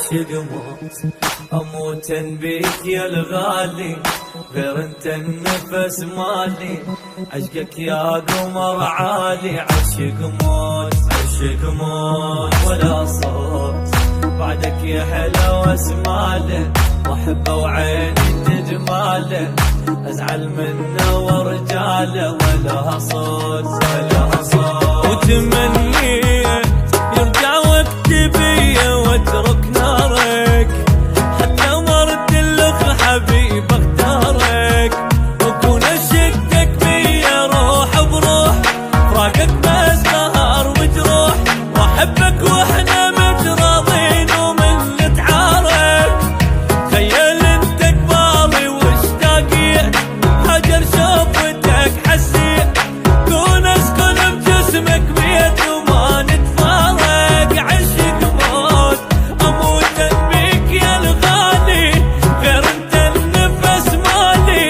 عشق موت اموت بيك يا الغالي، غير انت النفس مالي، عشقك يا قمر عالي. عشق موت عشق موت ولا صوت بعدك يا حلا واسماله، واحبه وعيني تجماله، ازعل منه ورجاله ولا صوت ولا صوت. وتمنيت يرجع وقت بيا واترك نارك، حتى مرت اللخ حبيب اختارك، وكون اشقك بيا روح بروح، فراقك بس قهر وجروح، واحبك واحنا متراضين ومن نتعارك. تخيل انت قبالي واشتاقي، هاجر شوفتك حسي، كون اسكن بجسمك بيت وما نتفارق. عشق موت اموت بيك يا الغالي، غير انت النفس مالي،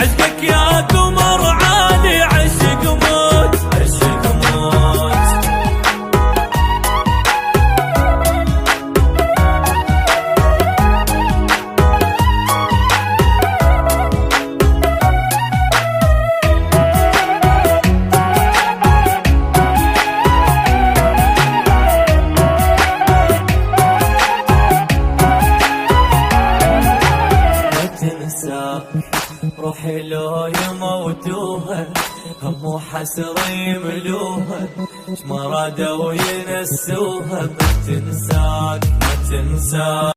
عشقك يا قمر عالي. عشق موت عشق موت. روحي لو يموتوها هم وحسرة يملوها، اش مرادوا ينسوها، ما تنساك ما تنساك.